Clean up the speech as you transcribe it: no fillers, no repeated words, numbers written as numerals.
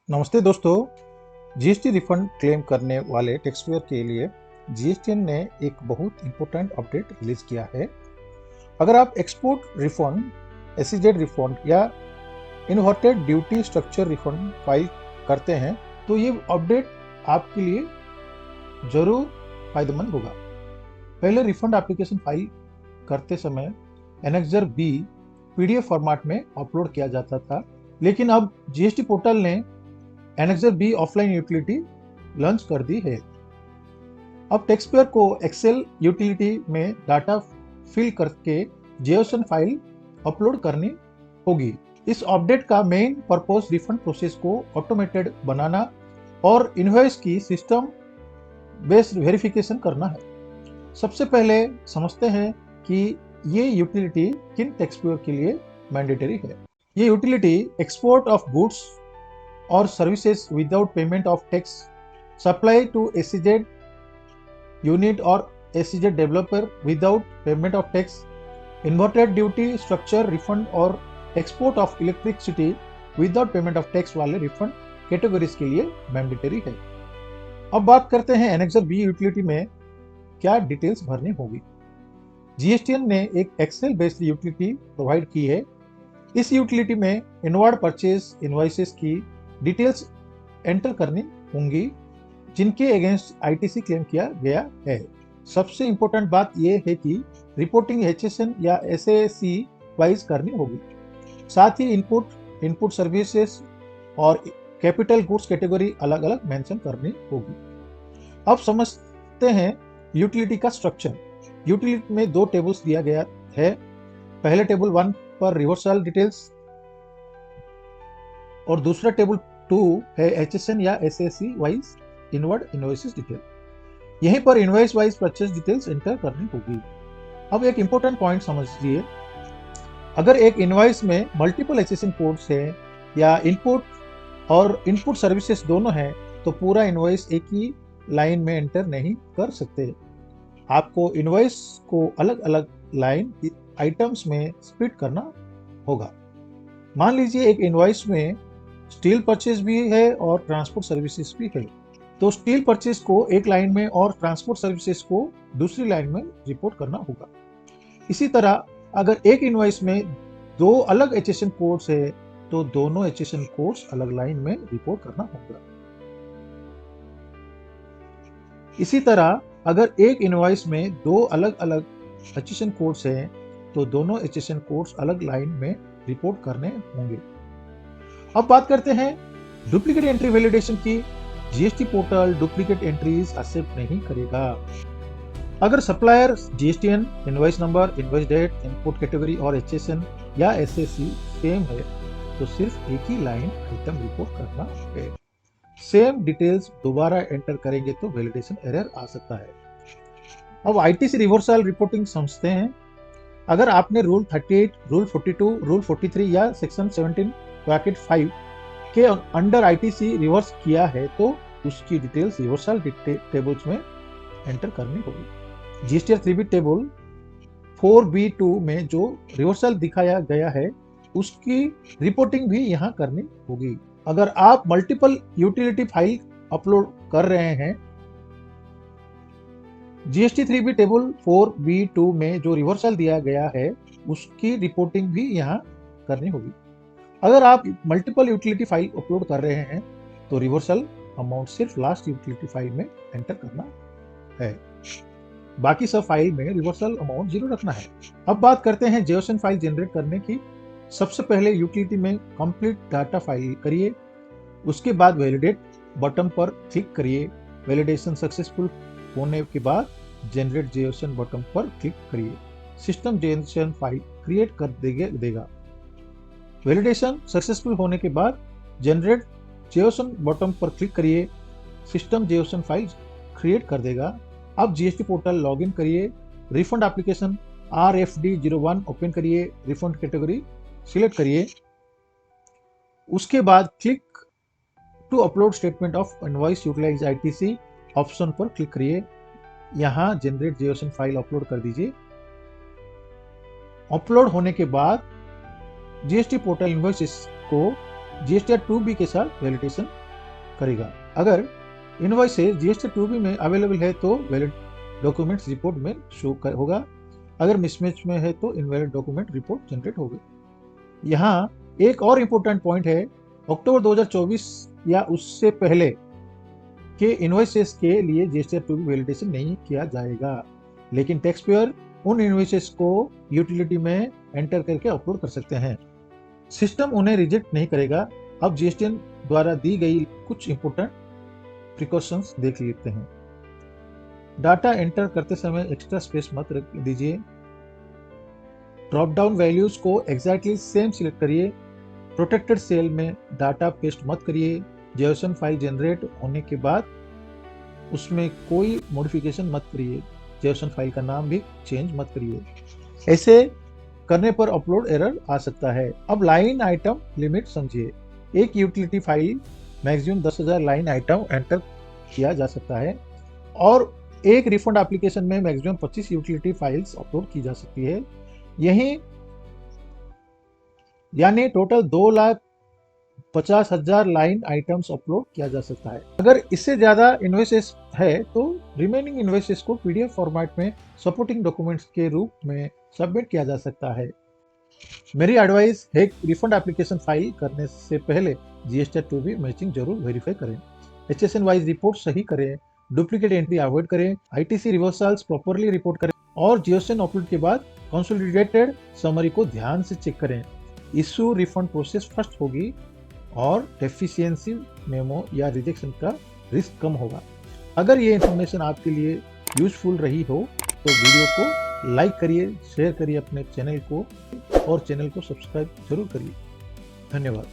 नमस्ते दोस्तों। GST refund claim करने वाले टैक्सपेयर के लिए जीएसटीएन ने एक बहुत इंपॉर्टेंट अपडेट रिलीज किया है। अगर आप एक्सपोर्ट रिफंड, एसईजेड रिफंड या inverted duty structure refund file करते हैं तो ये अपडेट आपके लिए जरूर फायदेमंद होगा। पहले रिफंड एप्लीकेशन फाइल करते समय एनेक्सर बी पीडीएफ फॉर्मेट में अपलोड किया जाता था, लेकिन अब जीएसटी पोर्टल ने annexure B offline utility launch कर दी है। अब टैक्सपेयर को एक्सेल यूटिलिटी में डाटा फिल करके जेएसएन फाइल अपलोड करनी होगी। इस अपडेट का मेन पर्पस रिफंड प्रोसेस को ऑटोमेटेड बनाना और इनवॉइस की सिस्टम बेस्ड वेरिफिकेशन करना है। सबसे पहले समझते हैं कि ये यूटिलिटी किन टैक्सपेयर के लिए मैंडेटरी है। ये utility export of goods or services without payment of tax supply to SEZ unit or SEZ developer without payment of tax, inverted duty structure refund और export of electricity without payment of tax वाले refund categories के लिए mandatory है। अब बात करते हैं annexure B utility में क्या डिटेल्स भरनी होगी। जीएसटीएन ने एक एक्सेल बेस्ड यूटिलिटी प्रोवाइड की है। इस यूटिलिटी में इनवर्ड परचेज इनवॉइसेस की डिटेल्स एंटर करनी होंगी जिनके अगेंस्ट आईटीसी क्लेम किया गया है। सबसे इंपॉर्टेंट बात यह है कि रिपोर्टिंग एचएसएन या एसएसी वाइज करनी होगी। साथ ही इनपुट सर्विसेज और कैपिटल गुड्स कैटेगरी अलग अलग मेंशन करनी होगी। अब समझते हैं यूटिलिटी का स्ट्रक्चर। यूटिलिटी में दो टेबल्स दिया गया है। पहले टेबल 1 पर रिवर्सल डिटेल्स और दूसरा टेबल 2 है एचएसएन या SSC wise inward invoices detail. यहीं पर invoice wise purchase details enter करनी होगी। अब एक इंपॉर्टेंट पॉइंट समझिए, अगर एक इनवॉइस में मल्टीपल एचएसएन कोड्स है या इनपुट सर्विसेज दोनों हैं तो पूरा इनवॉइस एक ही लाइन में एंटर नहीं कर सकते। आपको इनवॉइस को अलग अलग लाइन आइटम्स में स्प्लिट करना होगा। मान लीजिए एक इनवॉइस में स्टील परचेज भी है और ट्रांसपोर्ट सर्विसेज भी है, तो स्टील परचेज को एक लाइन में और ट्रांसपोर्ट सर्विसेज को दूसरी लाइन में रिपोर्ट करना होगा। इसी तरह अगर एक इनवॉइस में दो अलग एचएसएन कोड्स है तो दोनों एचएसएन कोड्स अलग लाइन में रिपोर्ट करना होगा। इसी तरह अगर एक इनवॉइस में दो अलग अलग एचएसएन कोड्स हैं तो दोनों एचएसएन कोड्स अलग लाइन में रिपोर्ट करने होंगे। अब बात करते हैं डुप्लीकेट एंट्री वैलिडेशन की। GST portal duplicate entries accept नहीं करेगा। अगर supplier GSTN, invoice number, invoice date, input category और एचएसएन या एसएसी सेम है तो सिर्फ एक ही लाइन आइटम रिपोर्ट करना है। सेम डिटेल्स दोबारा एंटर करेंगे तो वैलिडेशन एरर आ सकता है। अब आईटीसी रिवर्सल रिपोर्टिंग समझते हैं। अगर आपने रूल 38, रूल 42, रूल 43 या सेक्शन 17(5) के अंडर आईटीसी रिवर्स किया है तो उसकी डिटेल्स रिवर्सल टेबल्स में एंटर करनी होगी। जीएसटीआर 3B टेबल 4B2 में जो रिवर्सल दिखाया गया है उसकी रिपोर्टिंग भी यहाँ करनी होगी। अगर आप मल्टीपल यूटिलिटी फाइल अपलोड कर रहे हैं, जीएसटी 3B टेबल 4B2 में जो रिवर्सल दिया गया है उसकी रिपोर्टिंग भी यहाँ करनी होगी। अगर आप मल्टीपल यूटिलिटी फाइल अपलोड कर रहे हैं तो रिवर्सल अमाउंट सिर्फ लास्ट यूटिलिटी फाइल में एंटर करना है, बाकी सब फाइल में रिवर्सल अमाउंट 0 रखना है। अब बात करते हैं जेएसएन फाइल जनरेट करने की। सबसे पहले यूटिलिटी में कंप्लीट डाटा फाइल करिए, उसके बाद वैलिडेट बटन पर क्लिक करिए। वैलिडेशन सक्सेसफुल होने के बाद जनरेट जेएसएन बटन पर क्लिक करिए। सिस्टम जेएसएन फाइल क्रिएट कर देगा। वैलिडेशन सक्सेसफुल होने के बाद जनरेट जेएसएन बटन पर क्लिक करिए। सिस्टम जेएसएन फाइल क्रिएट कर देगा। अब जीएसटी पोर्टल लॉगिन करिए। रिफंड एप्लीकेशन RFD01 ओपन करिए। रिफंड कैटेगरी सिलेक्ट करिए। उसके बाद click to upload statement of invoice utilize ITC option पर क्लिक करिए। यहाँ जनरेट जेएसएन फाइल अपलोड कर दीजिए। अपलोड होने के बाद जीएसटी पोर्टल इनवॉइसेस को GSTR 2B के साथ वैलिडेशन करेगा। अगर इनवॉइसेस GSTR 2B में अवेलेबल है तो वैलिड डॉक्यूमेंट्स रिपोर्ट में शो होगा, अगर मिसमैच में है तो इनवैलिड डॉक्यूमेंट रिपोर्ट जनरेट होगी। यहाँ एक और इम्पोर्टेंट पॉइंट है, अक्टूबर 2024 या उससे पहले के इनवॉइसेस के लिए GSTR 2B वैलिडेशन नहीं किया जाएगा, लेकिन टैक्स पेयर उन इनवॉइसेस को यूटिलिटी में एंटर करके अपलोड कर सकते हैं। सिस्टम उन्हें रिजेक्ट नहीं करेगा। अब GSTN द्वारा दी गई कुछ इंपोर्टेंट प्रिकॉशंस देख लेते हैं। डाटा एंटर करते समय एक्स्ट्रा स्पेस मत रख दीजिए। ड्रॉप डाउन वैल्यूज को एग्जैक्टली सेम सिलेक्ट करिए। प्रोटेक्टेड सेल में डाटा पेस्ट मत करिए। JSON फाइल जनरेट होने के बाद उसमें कोई मॉडिफिकेशन मत करिए। JSON फाइल का नाम भी चेंज मत करिए। ऐसे करने पर अपलोड एरर आ सकता है। अब लाइन आइटम लिमिट समझिए। एक utility file maximum 10,000 line item enter किया जा सकता है और एक रिफंड एप्लीकेशन में मैक्सिमम 25 यूटिलिटी फाइल्स अपलोड की जा सकती है। यही यानी टोटल 2,50,000 लाइन आइटम्स अपलोड किया जा सकता है। अगर इससे ज्यादा इन्वॉइसेस है तो रिमेनिंग इन्वॉइसेस को PDF फॉर्मेट में सपोर्टिंग डॉक्यूमेंट्स के रूप में सबमिट किया जा सकता है। मेरी एडवाइस है रिफंड एप्लीकेशन फाइल करने से पहले GSTR 2B मैचिंग जरूर वेरीफाई करें। HSN वाइज रिपोर्ट सही करें, डुप्लीकेट एंट्री अवॉइड करें, ITC रिवर्सल्स प्रॉपरली रिपोर्ट करें और JSON अपलोड के बाद कंसोलिडेटेड समरी को ध्यान से चेक करें। इशू रिफंड प्रोसेस फर्स्ट होगी और डेफिशिएंसी मेमो या रिजेक्शन का रिस्क कम होगा। अगर ये इन्फॉर्मेशन आपके लिए यूजफुल रही हो तो वीडियो को लाइक करिए, शेयर करिए अपने चैनल को और चैनल को सब्सक्राइब जरूर करिए। धन्यवाद।